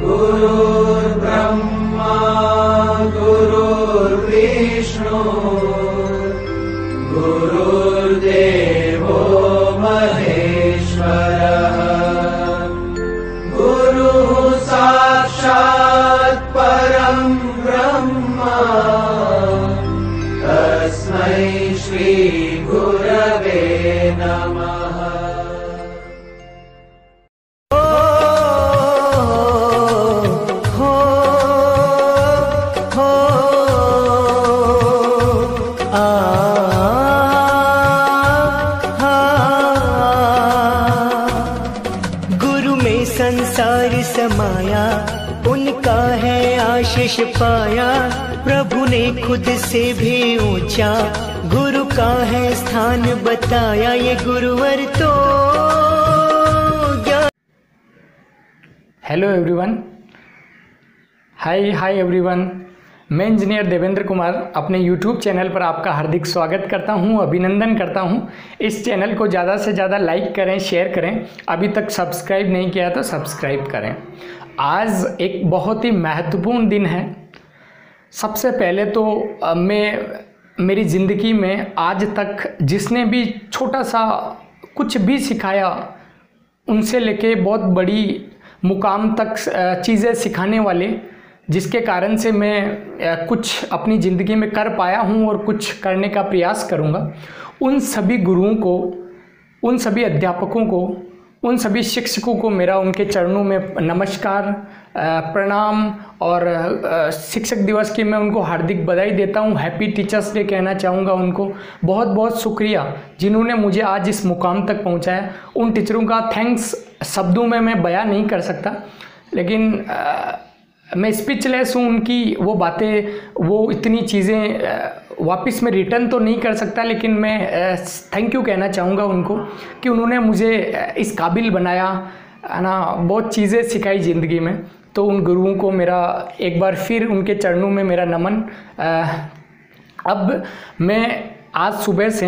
गुरुर्ब्रह्मा गुरुर्विष्णु गुरुर्देवो महेश्वरः गुरुः साक्षात् परं ब्रह्म तस्मै श्री गुरवे नमः। संसार समाया उनका है आशीष पाया, प्रभु ने खुद से भी ऊंचा गुरु का है स्थान बताया, ये गुरुवर तो ज्ञान। हेलो एवरीवन, हाय एवरीवन, मैं इंजीनियर देवेंद्र कुमार अपने YouTube चैनल पर आपका हार्दिक स्वागत करता हूं, अभिनंदन करता हूं। इस चैनल को ज़्यादा से ज़्यादा लाइक करें, शेयर करें, अभी तक सब्सक्राइब नहीं किया तो सब्सक्राइब करें। आज एक बहुत ही महत्वपूर्ण दिन है। सबसे पहले तो मेरी ज़िंदगी में आज तक जिसने भी छोटा सा कुछ भी सिखाया, उनसे लेके बहुत बड़ी मुकाम तक चीज़ें सिखाने वाले, जिसके कारण से मैं कुछ अपनी ज़िंदगी में कर पाया हूँ और कुछ करने का प्रयास करूँगा, उन सभी गुरुओं को, उन सभी अध्यापकों को, उन सभी शिक्षकों को मेरा उनके चरणों में नमस्कार, प्रणाम। और शिक्षक दिवस की मैं उनको हार्दिक बधाई देता हूँ। हैप्पी टीचर्स डे कहना चाहूँगा उनको। बहुत बहुत शुक्रिया जिन्होंने मुझे आज इस मुकाम तक पहुँचाया। उन टीचरों का थैंक्स शब्दों में मैं बयां नहीं कर सकता, लेकिन मैं स्पीचलेस हूँ। उनकी वो बातें, वो इतनी चीज़ें वापस में रिटर्न तो नहीं कर सकता, लेकिन मैं थैंक यू कहना चाहूँगा उनको कि उन्होंने मुझे इस काबिल बनाया, है ना, बहुत चीज़ें सिखाई ज़िंदगी में। तो उन गुरुओं को मेरा एक बार फिर उनके चरणों में मेरा नमन। अब मैं आज सुबह से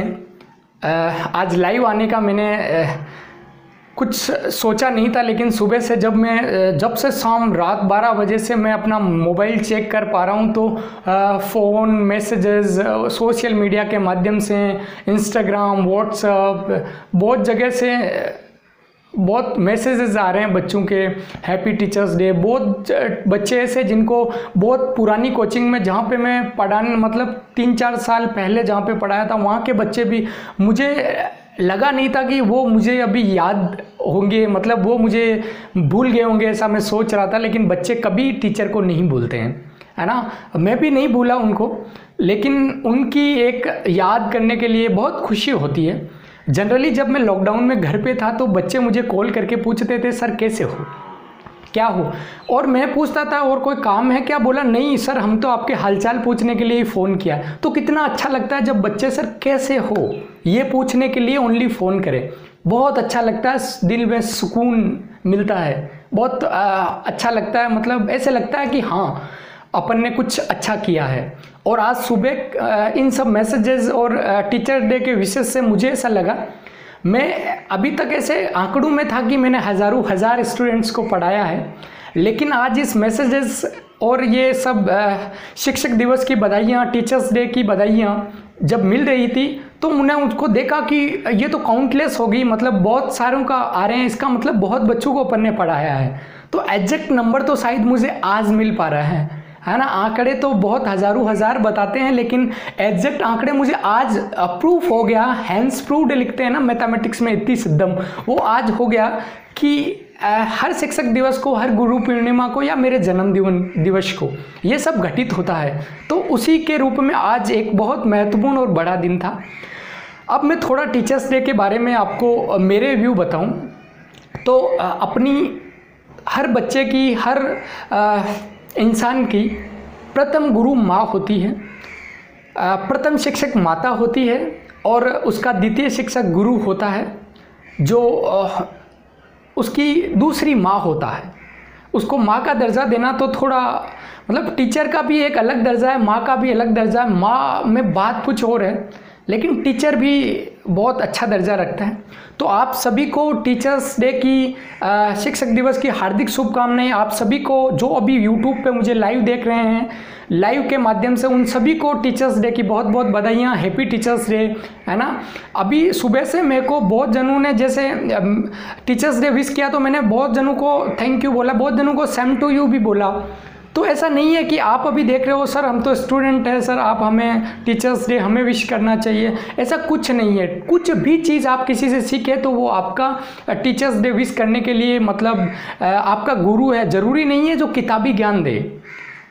आज लाइव आने का मैंने कुछ सोचा नहीं था, लेकिन सुबह से जब से शाम रात 12 बजे से मैं अपना मोबाइल चेक कर पा रहा हूँ, तो फ़ोन, मैसेजेस, सोशल मीडिया के माध्यम से, इंस्टाग्राम, व्हाट्सएप, बहुत जगह से बहुत मैसेजेस आ रहे हैं बच्चों के, हैप्पी टीचर्स डे। बहुत बच्चे ऐसे जिनको बहुत पुरानी कोचिंग में, जहाँ पे मैं पढ़ाने, मतलब 3-4 साल पहले जहाँ पे पढ़ाया था, वहाँ के बच्चे भी, मुझे लगा नहीं था कि वो मुझे अभी याद होंगे, मतलब वो मुझे भूल गए होंगे, ऐसा मैं सोच रहा था। लेकिन बच्चे कभी टीचर को नहीं भूलते हैं, है ना। मैं भी नहीं भूला उनको, लेकिन उनकी एक याद करने के लिए बहुत खुशी होती है। जनरली जब मैं लॉकडाउन में घर पे था तो बच्चे मुझे कॉल करके पूछते थे, सर कैसे हो, क्या हो, और मैं पूछता था और कोई काम है क्या, बोला नहीं सर हम तो आपके हालचाल पूछने के लिए ही फ़ोन किया। तो कितना अच्छा लगता है जब बच्चे सर कैसे हो ये पूछने के लिए ओनली फ़ोन करें। बहुत अच्छा लगता है, दिल में सुकून मिलता है, बहुत अच्छा लगता है। मतलब ऐसे लगता है कि हाँ अपन ने कुछ अच्छा किया है। और आज सुबह इन सब मैसेजेस और टीचर डे के विषय से मुझे ऐसा लगा, मैं अभी तक ऐसे आंकड़ों में था कि मैंने हज़ार स्टूडेंट्स को पढ़ाया है, लेकिन आज इस मैसेजेस और ये सब शिक्षक दिवस की बधाइयाँ, टीचर्स डे की बधाइयाँ जब मिल रही थी, तो मैंने उसको देखा कि ये तो काउंटलेस हो गई, मतलब बहुत सारों का आ रहे हैं, इसका मतलब बहुत बच्चों को अपन ने पढ़ाया है। तो एग्जैक्ट नंबर तो शायद मुझे आज मिल पा रहा है ना। आंकड़े तो बहुत हज़ार बताते हैं, लेकिन एग्जैक्ट आंकड़े मुझे आज प्रूफ हो गया, हैंस प्रूव्ड लिखते हैं ना मैथमेटिक्स में, इतनी सिद्धम, वो आज हो गया कि हर शिक्षक दिवस को, हर गुरु पूर्णिमा को, या मेरे जन्म दिवस को ये सब घटित होता है। तो उसी के रूप में आज एक बहुत महत्वपूर्ण और बड़ा दिन था। अब मैं थोड़ा टीचर्स डे के बारे में आपको मेरे व्यू बताऊं तो अपनी हर बच्चे की, हर इंसान की प्रथम गुरु माँ होती है, प्रथम शिक्षक माता होती है, और उसका द्वितीय शिक्षक गुरु होता है, जो उसकी दूसरी माँ होता है। उसको माँ का दर्जा देना तो थोड़ा, मतलब टीचर का भी एक अलग दर्जा है, माँ का भी अलग दर्जा है। माँ में बात कुछ और है, लेकिन टीचर भी बहुत अच्छा दर्जा रखता है। तो आप सभी को टीचर्स डे की, शिक्षक दिवस की हार्दिक शुभकामनाएं। आप सभी को जो अभी यूट्यूब पे मुझे लाइव देख रहे हैं, लाइव के माध्यम से उन सभी को टीचर्स डे की बहुत बहुत बधाइयाँ, हैप्पी टीचर्स डे, है ना। अभी सुबह से मेरे को बहुत जनों ने जैसे टीचर्स डे विश किया तो मैंने बहुत जनों को थैंक यू बोला, बहुत जनों को सेम टू यू भी बोला। तो ऐसा नहीं है कि आप अभी देख रहे हो सर हम तो स्टूडेंट हैं सर, आप हमें टीचर्स डे हमें विश करना चाहिए, ऐसा कुछ नहीं है। कुछ भी चीज़ आप किसी से सीखे तो वो आपका टीचर्स डे विश करने के लिए मतलब आपका गुरु है। ज़रूरी नहीं है जो किताबी ज्ञान दे,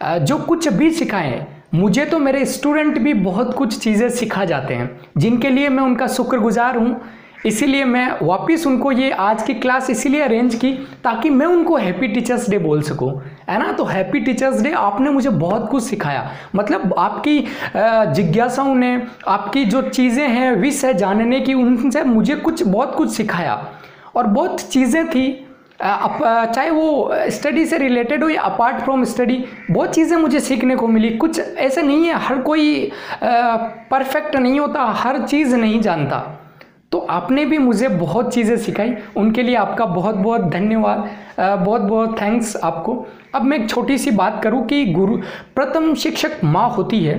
जो कुछ भी सिखाएं। मुझे तो मेरे स्टूडेंट भी बहुत कुछ चीज़ें सिखा जाते हैं जिनके लिए मैं उनका शुक्रगुजार हूँ। इसीलिए मैं वापस उनको ये आज की क्लास इसीलिए अरेंज की ताकि मैं उनको हैप्पी टीचर्स डे बोल सकूं, है ना। तो हैप्पी टीचर्स डे, आपने मुझे बहुत कुछ सिखाया, मतलब आपकी जिज्ञासाओं ने, आपकी जो चीज़ें हैं विश है जानने की, उनसे मुझे बहुत कुछ सिखाया। और बहुत चीज़ें थी, चाहे वो स्टडी से रिलेटेड हो या अपार्ट फ्रॉम स्टडी, बहुत चीज़ें मुझे सीखने को मिली। कुछ ऐसे नहीं है, हर कोई परफेक्ट नहीं होता, हर चीज़ नहीं जानता। तो आपने भी मुझे बहुत चीज़ें सिखाई, उनके लिए आपका बहुत बहुत धन्यवाद, बहुत बहुत थैंक्स आपको। अब मैं एक छोटी सी बात करूं कि गुरु प्रथम शिक्षक माँ होती है।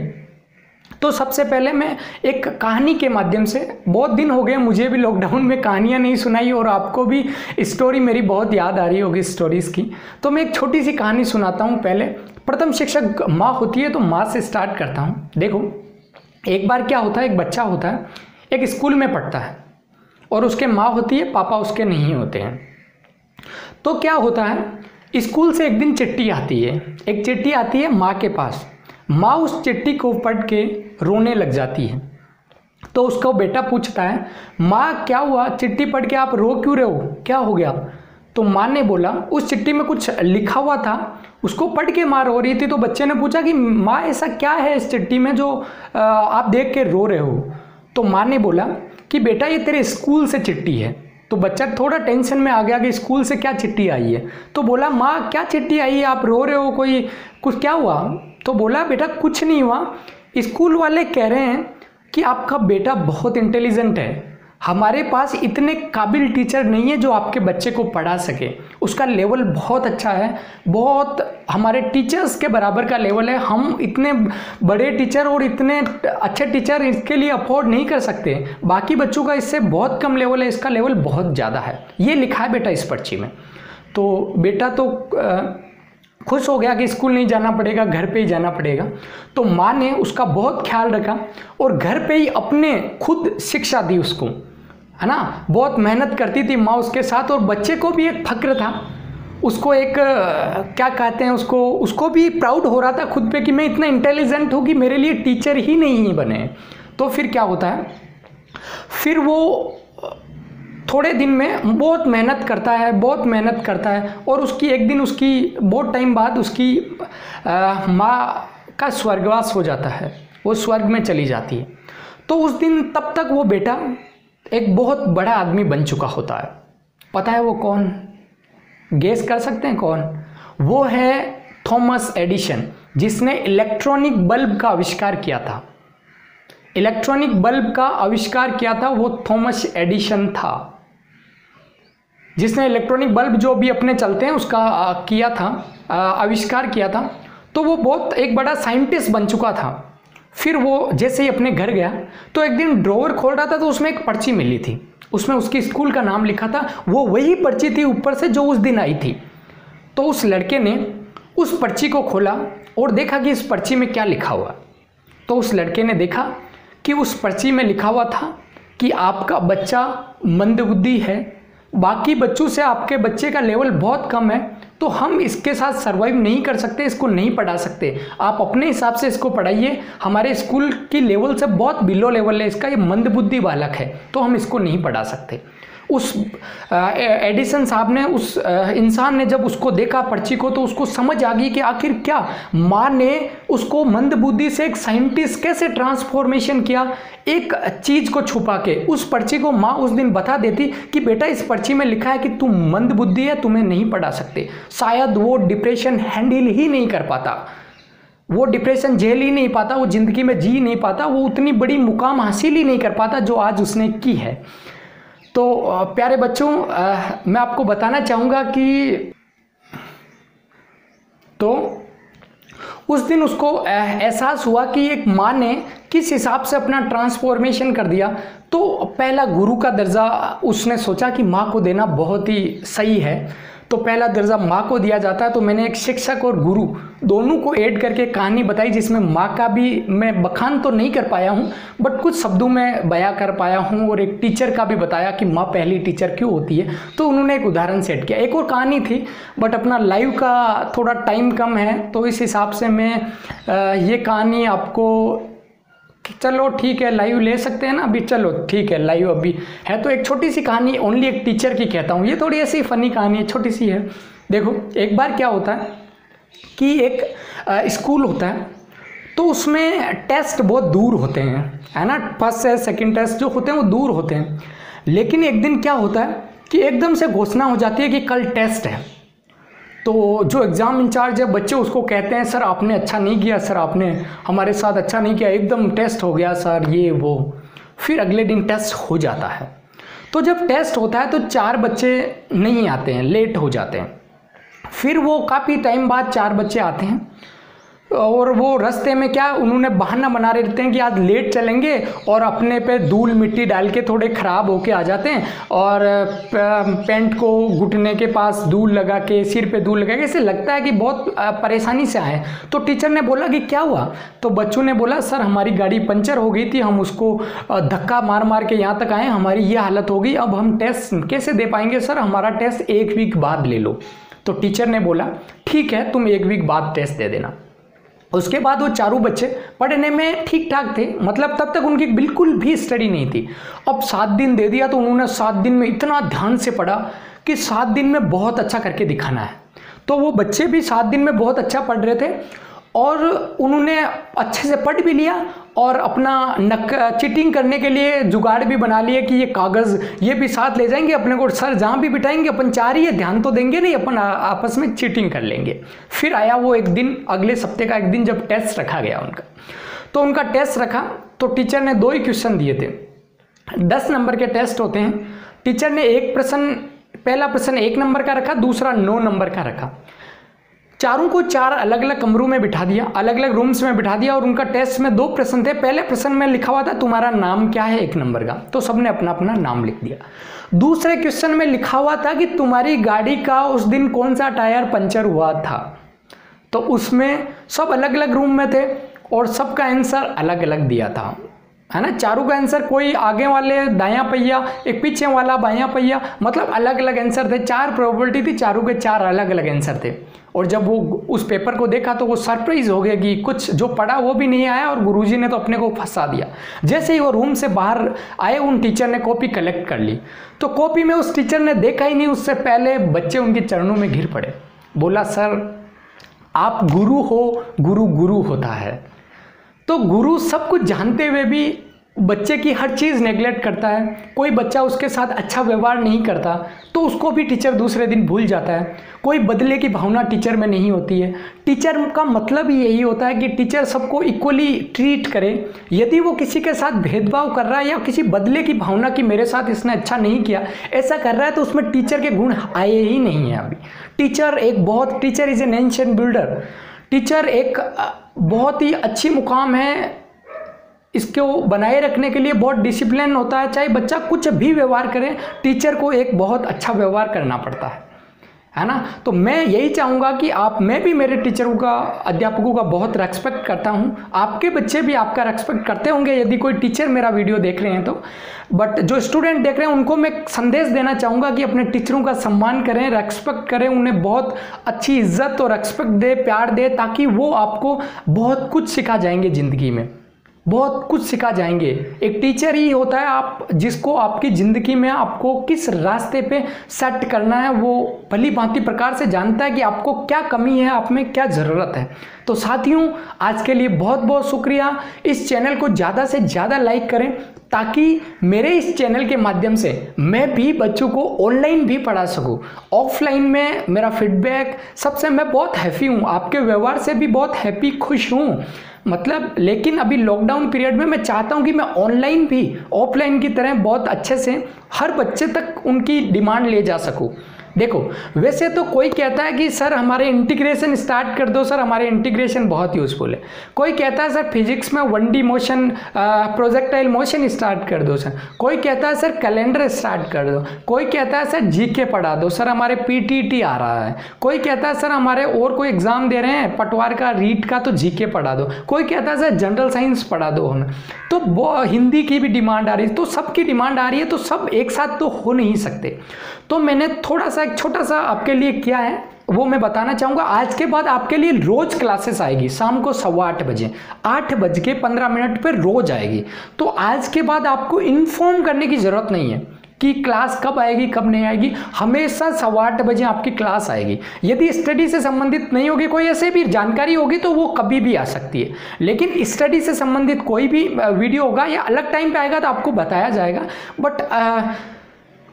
तो सबसे पहले मैं एक कहानी के माध्यम से, बहुत दिन हो गए मुझे भी लॉकडाउन में कहानियाँ नहीं सुनाई और आपको भी स्टोरी मेरी बहुत याद आ रही होगी स्टोरीज़ की, तो मैं एक छोटी सी कहानी सुनाता हूँ। पहले प्रथम शिक्षक माँ होती है, तो माँ से स्टार्ट करता हूँ। देखो, एक बार क्या होता है, एक बच्चा होता है, एक स्कूल में पढ़ता है और उसके माँ होती है, पापा उसके नहीं होते हैं। तो क्या होता है, स्कूल से एक दिन चिट्ठी आती है, एक चिट्ठी आती है माँ के पास। माँ उस चिट्ठी को पढ़ के रोने लग जाती है। तो उसका बेटा पूछता है, माँ क्या हुआ, चिट्ठी पढ़ के आप रो क्यों रहे हो, क्या हो गया। तो माँ ने बोला, उस चिट्ठी में कुछ लिखा हुआ था, उसको पढ़ के माँ रो रही थी। तो बच्चे ने पूछा कि माँ ऐसा क्या है इस चिट्ठी में जो आप देख के रो रहे हो। तो माँ ने बोला कि बेटा ये तेरे स्कूल से चिट्ठी है। तो बच्चा थोड़ा टेंशन में आ गया कि स्कूल से क्या चिट्ठी आई है। तो बोला, माँ क्या चिट्ठी आई है, आप रो रहे हो, कोई कुछ क्या हुआ। तो बोला, बेटा कुछ नहीं हुआ, स्कूल वाले कह रहे हैं कि आपका बेटा बहुत इंटेलिजेंट है, हमारे पास इतने काबिल टीचर नहीं है जो आपके बच्चे को पढ़ा सके, उसका लेवल बहुत अच्छा है, बहुत हमारे टीचर्स के बराबर का लेवल है, हम इतने बड़े टीचर और इतने अच्छे टीचर इसके लिए अफोर्ड नहीं कर सकते, बाकी बच्चों का इससे बहुत कम लेवल है, इसका लेवल बहुत ज़्यादा है, ये लिखा है बेटा इस पर्ची में। तो बेटा तो खुश हो गया कि स्कूल नहीं जाना पड़ेगा, घर पे ही जाना पड़ेगा। तो माँ ने उसका बहुत ख्याल रखा और घर पे ही अपने खुद शिक्षा दी उसको, है ना। बहुत मेहनत करती थी माँ उसके साथ, और बच्चे को भी एक फक्र था, उसको एक क्या कहते हैं, उसको भी प्राउड हो रहा था खुद पे कि मैं इतना इंटेलिजेंट हूँ कि मेरे लिए टीचर ही नहीं बने। तो फिर क्या होता है, फिर वो थोड़े दिन में बहुत मेहनत करता है और उसकी एक दिन, उसकी बहुत टाइम बाद उसकी माँ का स्वर्गवास हो जाता है, वो स्वर्ग में चली जाती है। तो उस दिन तब तक वो बेटा एक बहुत बड़ा आदमी बन चुका होता है। पता है वो कौन, गेस कर सकते हैं कौन? वो है थॉमस एडिसन, जिसने इलेक्ट्रॉनिक बल्ब का आविष्कार किया था। इलेक्ट्रॉनिक बल्ब का आविष्कार किया था वो थॉमस एडिसन था, जिसने इलेक्ट्रॉनिक बल्ब जो भी अपने चलते हैं उसका किया था, आविष्कार किया था। तो वो बहुत एक बड़ा साइंटिस्ट बन चुका था। फिर वो जैसे ही अपने घर गया तो एक दिन ड्रॉवर खोल रहा था तो उसमें एक पर्ची मिली थी, उसमें उसकी स्कूल का नाम लिखा था, वो वही पर्ची थी ऊपर से जो उस दिन आई थी। तो उस लड़के ने उस पर्ची को खोला और देखा कि इस पर्ची में क्या लिखा हुआ। तो उस लड़के ने देखा कि उस पर्ची में लिखा हुआ था कि आपका बच्चा मंदबुद्धि है, बाकी बच्चों से आपके बच्चे का लेवल बहुत कम है, तो हम इसके साथ सर्वाइव नहीं कर सकते, इसको नहीं पढ़ा सकते, आप अपने हिसाब से इसको पढ़ाइए, हमारे स्कूल की लेवल से बहुत बिलो लेवल है इसका, ये मंदबुद्धि बालक है, तो हम इसको नहीं पढ़ा सकते। उस एडिसन साहब ने, उस इंसान ने जब उसको देखा पर्ची को, तो उसको समझ आ गई कि आखिर क्या माँ ने उसको मंदबुद्धि से एक साइंटिस्ट कैसे ट्रांसफॉर्मेशन किया, एक चीज़ को छुपा के। उस पर्ची को माँ उस दिन बता देती कि बेटा इस पर्ची में लिखा है कि तुम मंदबुद्धि है, तुम्हें नहीं पढ़ा सकते। शायद वो डिप्रेशन हैंडल ही नहीं कर पाता, वो डिप्रेशन झेल ही नहीं पाता, वो ज़िंदगी में जी नहीं पाता, वो उतनी बड़ी मुकाम हासिल ही नहीं कर पाता जो आज उसने की है। तो प्यारे बच्चों, मैं आपको बताना चाहूँगा कि तो उस दिन उसको एहसास हुआ कि एक माँ ने किस हिसाब से अपना ट्रांसफॉर्मेशन कर दिया। तो पहला गुरु का दर्जा उसने सोचा कि माँ को देना बहुत ही सही है, तो पहला दर्जा माँ को दिया जाता है। तो मैंने एक शिक्षक और गुरु दोनों को ऐड करके कहानी बताई, जिसमें माँ का भी मैं बखान तो नहीं कर पाया हूँ, बट कुछ शब्दों में बयां कर पाया हूँ, और एक टीचर का भी बताया कि माँ पहली टीचर क्यों होती है। तो उन्होंने एक उदाहरण सेट किया। एक और कहानी थी, बट अपना लाइव का थोड़ा टाइम कम है, तो इस हिसाब से मैं ये कहानी आपको, चलो ठीक है लाइव ले सकते हैं ना अभी, चलो ठीक है लाइव अभी है। तो एक छोटी सी कहानी ओनली एक टीचर की कहता हूँ, ये थोड़ी ऐसी फनी कहानी है, छोटी सी है। देखो, एक बार क्या होता है कि एक स्कूल होता है, तो उसमें टेस्ट बहुत दूर होते हैं, है ना, फर्स्ट से सेकंड टेस्ट जो होते हैं वो दूर होते हैं। लेकिन एक दिन क्या होता है कि एकदम से घोषणा हो जाती है कि कल टेस्ट है। तो जो एग्ज़ाम इंचार्ज है, बच्चे उसको कहते हैं सर आपने अच्छा नहीं किया, सर आपने हमारे साथ अच्छा नहीं किया, एकदम टेस्ट हो गया सर, ये वो। फिर अगले दिन टेस्ट हो जाता है। तो जब टेस्ट होता है तो 4 बच्चे नहीं आते हैं, लेट हो जाते हैं। फिर वो काफ़ी टाइम बाद 4 बच्चे आते हैं, और वो रास्ते में क्या उन्होंने बहाना बना रहे रहते हैं कि आज लेट चलेंगे, और अपने पे धूल मिट्टी डाल के थोड़े ख़राब होके आ जाते हैं, और पैंट को घुटने के पास धूल लगा के, सिर पे धूल लगा के, ऐसे लगता है कि बहुत परेशानी से आए। तो टीचर ने बोला कि क्या हुआ? तो बच्चों ने बोला सर हमारी गाड़ी पंचर हो गई थी, हम उसको धक्का मार मार के यहाँ तक आए, हमारी ये हालत हो गई, अब हम टेस्ट कैसे दे पाएंगे सर, हमारा टेस्ट 1 वीक बाद ले लो। तो टीचर ने बोला ठीक है तुम 1 वीक बाद टेस्ट दे देना। उसके बाद वो 4 बच्चे पढ़ने में ठीक ठाक थे, मतलब तब तक उनकी बिल्कुल भी स्टडी नहीं थी। अब 7 दिन दे दिया, तो उन्होंने 7 दिन में इतना ध्यान से पढ़ा कि 7 दिन में बहुत अच्छा करके दिखाना है। तो वो बच्चे भी 7 दिन में बहुत अच्छा पढ़ रहे थे, और उन्होंने अच्छे से पढ़ भी लिया, और अपना चीटिंग करने के लिए जुगाड़ भी बना लिए कि ये कागज़ ये भी साथ ले जाएंगे, अपने को सर जहाँ भी बिठाएंगे अपन 4 ही है, ध्यान तो देंगे नहीं, अपन आपस में चीटिंग कर लेंगे। फिर आया वो एक दिन, अगले सप्ते का एक दिन जब टेस्ट रखा गया उनका। तो उनका टेस्ट रखा, तो टीचर ने 2 ही क्वेश्चन दिए थे, 10 नंबर के टेस्ट होते हैं। टीचर ने एक प्रश्न, पहला प्रश्न 1 नंबर का रखा, दूसरा 9 नंबर का रखा। चारों को 4 अलग अलग कमरों में बिठा दिया, अलग अलग रूम्स में बिठा दिया, और उनका टेस्ट में 2 प्रश्न थे। पहले प्रश्न में लिखा हुआ था तुम्हारा नाम क्या है, 1 नंबर का, तो सबने अपना अपना नाम लिख दिया। दूसरे क्वेश्चन में लिखा हुआ था कि तुम्हारी गाड़ी का उस दिन कौन सा टायर पंचर हुआ था। तो उसमें सब अलग अलग रूम में थे, और सबका आंसर अलग अलग दिया था, है ना। चारों का आंसर, कोई आगे वाले दायां पहिया, एक पीछे वाला बायां पहिया, मतलब अलग अलग आंसर थे। 4 प्रोबेबिलिटी थी, चारों के 4 अलग अलग आंसर थे। और जब वो उस पेपर को देखा तो वो सरप्राइज हो गया कि कुछ जो पढ़ा वो भी नहीं आया, और गुरुजी ने तो अपने को फंसा दिया। जैसे ही वो रूम से बाहर आए, उन टीचर ने कॉपी कलेक्ट कर ली। तो कॉपी में उस टीचर ने देखा ही नहीं, उससे पहले बच्चे उनके चरणों में गिर पड़े। बोला सर आप गुरु हो, गुरु गुरु होता है। तो गुरु सब कुछ जानते हुए भी बच्चे की हर चीज़ नेग्लेक्ट करता है। कोई बच्चा उसके साथ अच्छा व्यवहार नहीं करता तो उसको भी टीचर दूसरे दिन भूल जाता है। कोई बदले की भावना टीचर में नहीं होती है। टीचर का मतलब ही यही होता है कि टीचर सबको इक्वली ट्रीट करे। यदि वो किसी के साथ भेदभाव कर रहा है या किसी बदले की भावना कि मेरे साथ इसने अच्छा नहीं किया ऐसा कर रहा है, तो उसमें टीचर के गुण आए ही नहीं है। अभी teacher is a nation builder. Teacher एक बहुत ही अच्छी मुकाम है। इसको बनाए रखने के लिए बहुत डिसिप्लिन होता है। चाहे बच्चा कुछ भी व्यवहार करे, टीचर को एक बहुत अच्छा व्यवहार करना पड़ता है ना। तो मैं यही चाहूँगा कि मैं भी मेरे टीचरों का, अध्यापकों का बहुत रेस्पेक्ट करता हूँ। आपके बच्चे भी आपका रेस्पेक्ट करते होंगे यदि कोई टीचर मेरा वीडियो देख रहे हैं तो। बट जो स्टूडेंट देख रहे हैं उनको मैं संदेश देना चाहूँगा कि अपने टीचरों का सम्मान करें, रेस्पेक्ट करें, उन्हें बहुत अच्छी इज्जत और रेस्पेक्ट दे, प्यार दे, ताकि वो आपको बहुत कुछ सिखा जाएंगे ज़िंदगी में, बहुत कुछ सिखा जाएंगे। एक टीचर ही होता है आप जिसको आपकी ज़िंदगी में आपको किस रास्ते पे सेट करना है, वो भली भांति प्रकार से जानता है कि आपको क्या कमी है, आप में क्या ज़रूरत है। तो साथियों, आज के लिए बहुत बहुत शुक्रिया। इस चैनल को ज़्यादा से ज़्यादा लाइक करें ताकि मेरे इस चैनल के माध्यम से मैं भी बच्चों को ऑनलाइन भी पढ़ा सकूं। ऑफलाइन में मेरा फीडबैक सबसे मैं बहुत हैप्पी हूं, आपके व्यवहार से भी बहुत हैप्पी खुश हूं, मतलब लेकिन अभी लॉकडाउन पीरियड में मैं चाहता हूं कि मैं ऑनलाइन भी ऑफलाइन की तरह बहुत अच्छे से हर बच्चे तक उनकी डिमांड ले जा सकूं। देखो, वैसे तो कोई कहता है कि सर हमारे इंटीग्रेशन स्टार्ट कर दो, सर हमारे इंटीग्रेशन बहुत यूज़फुल है। कोई कहता है सर फिजिक्स में 1D motion, projectile motion start कर दो सर। कोई कहता है सर कैलेंडर स्टार्ट कर दो। कोई कहता है सर जीके पढ़ा दो, सर हमारे PTT आ रहा है। कोई कहता है सर हमारे और कोई एग्जाम दे रहे हैं पटवार का, रीट का, तो जीके पढ़ा दो। कोई कहता है सर जनरल साइंस पढ़ा दो हमें, तो हिंदी की भी डिमांड आ रही है, तो सबकी डिमांड आ रही है, तो सब एक साथ तो हो नहीं सकते। तो मैंने थोड़ा सा एक छोटा सा आपके लिए क्या है वो मैं बताना चाहूँगा। आज के बाद आपके लिए रोज क्लासेस आएगी शाम को 8:15 बजे, 8:15 पर रोज आएगी। तो आज के बाद आपको इन्फॉर्म करने की ज़रूरत नहीं है कि क्लास कब आएगी कब नहीं आएगी, हमेशा 8:15 बजे आपकी क्लास आएगी। यदि स्टडी से संबंधित नहीं होगी, कोई ऐसे भी जानकारी होगी तो वो कभी भी आ सकती है, लेकिन स्टडी से संबंधित कोई भी वीडियो होगा या अलग टाइम पे आएगा तो आपको बताया जाएगा। बट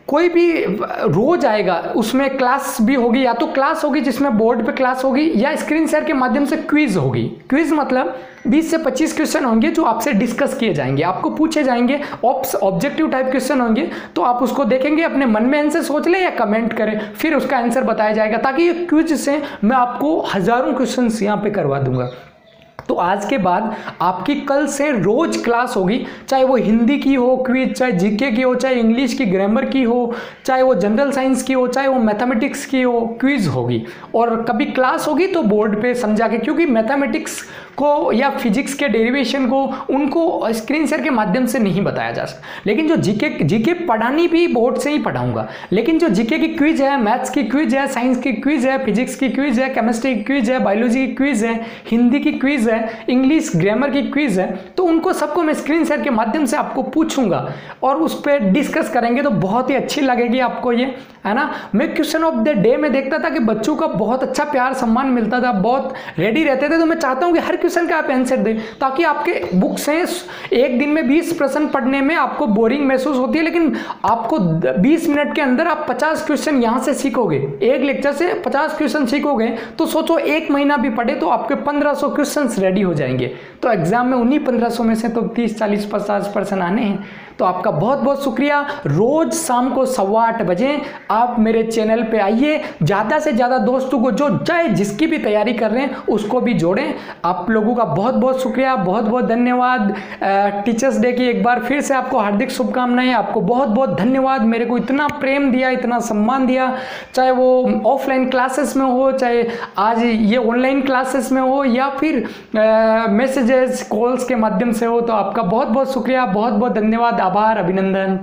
कोई भी रोज आएगा, उसमें क्लास भी होगी, या तो क्लास होगी जिसमें बोर्ड पे क्लास होगी, या स्क्रीन शेयर के माध्यम से क्विज होगी। क्विज मतलब 20 से 25 क्वेश्चन होंगे जो आपसे डिस्कस किए जाएंगे, आपको पूछे जाएंगे, ऑब्जेक्टिव टाइप क्वेश्चन होंगे, तो आप उसको देखेंगे, अपने मन में आंसर सोच लें या कमेंट करें, फिर उसका आंसर बताया जाएगा, ताकि ये क्विज से मैं आपको हज़ारों क्वेश्चन यहाँ पे करवा दूंगा। तो आज के बाद आपकी कल से रोज क्लास होगी, चाहे वो हिंदी की हो क्विज, चाहे जीके की हो, चाहे इंग्लिश की ग्रामर की हो, चाहे वो जनरल साइंस की हो, चाहे वो मैथमेटिक्स की हो, क्विज होगी। और कभी क्लास होगी तो बोर्ड पे समझा के, क्योंकि मैथमेटिक्स को या फिजिक्स के डेरिवेशन को उनको स्क्रीन शेयर के माध्यम से नहीं बताया जा सकता, लेकिन जो जीके पढ़ानी भी बोर्ड से ही पढ़ाऊंगा। लेकिन जो जीके की क्विज है, मैथ्स की क्विज है, साइंस की क्विज है, फिजिक्स की क्विज है, केमिस्ट्री की क्विज है, बायोलॉजी की क्विज है, हिंदी की क्विज है, इंग्लिश ग्रामर की क्विज है, तो उनको सबको मैं स्क्रीन शेयर के माध्यम से आपको पूछूंगा और उस पर डिस्कस करेंगे, तो बहुत ही अच्छी लगेगी आपको ये, है ना। मैं क्वेश्चन ऑफ द डे में देखता था कि बच्चों का बहुत अच्छा प्यार सम्मान मिलता था, बहुत रेडी रहते थे, तो मैं चाहता हूं कि हर क्वेश्चन का आप आंसर दें, ताकि आपके बुक से एक दिन में 20 प्रश्न पढ़ने में आपको बोरिंग महसूस होती है, लेकिन आपको 20 मिनट के अंदर आप 50 क्वेश्चन यहां से सीखोगे, एक लेक्चर से 50 क्वेश्चन सीखोगे, तो सोचो एक महीना भी पढ़े तो आपके 1500 क्वेश्चन रेडी हो जाएंगे। तो एग्जाम में उन्हीं 1500 में से तो 30, 40, 50 परसेंट आने हैं। तो आपका बहुत बहुत शुक्रिया। रोज शाम को 8:15 बजे आप मेरे चैनल पे आइए, ज़्यादा से ज़्यादा दोस्तों को, जो चाहे जिसकी भी तैयारी कर रहे हैं उसको भी जोड़ें। आप लोगों का बहुत बहुत शुक्रिया, बहुत बहुत धन्यवाद। टीचर्स डे की एक बार फिर से आपको हार्दिक शुभकामनाएं। आपको बहुत बहुत धन्यवाद, मेरे को इतना प्रेम दिया, इतना सम्मान दिया, चाहे वो ऑफलाइन क्लासेस में हो, चाहे आज ये ऑनलाइन क्लासेस में हो, या फिर मैसेजेस कॉल्स के माध्यम से हो। तो आपका बहुत बहुत शुक्रिया, बहुत बहुत धन्यवाद, आभार, अभिनंदन।